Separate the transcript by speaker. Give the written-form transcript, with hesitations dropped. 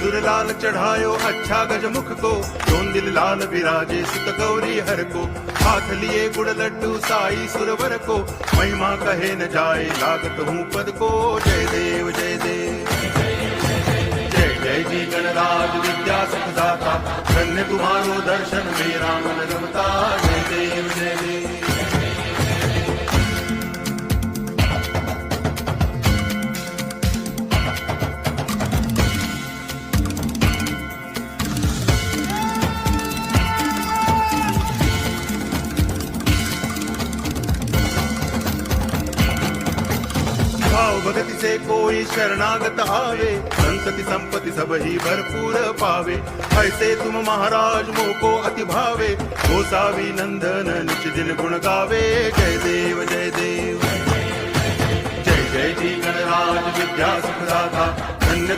Speaker 1: सिंदूर लाल चढ़ायो अच्छा गजमुख को, दोन दिल लाल विराजे सुत गौरी हर को, हाथ लिए गुड़ लड्डू साई सुरवर को, महिमा कहे न जाए लागत हूँ पद को। जय देव जय देव जय जय जी गणराज विद्या सुखदाता, धन्य तुम्हारो दर्शन मेरा मन रमता। जय देव जय देव भाव भगति से कोई शरणागत आवे, संतति संपत्ति सब ही भरपूर पावे। ऐसे तुम महाराज मोको अति भावे, गोसावी नंदन निच दिन गुण गावे। जय देव जय देव जय जय जी गणराज विद्या सुखदाता, धन्य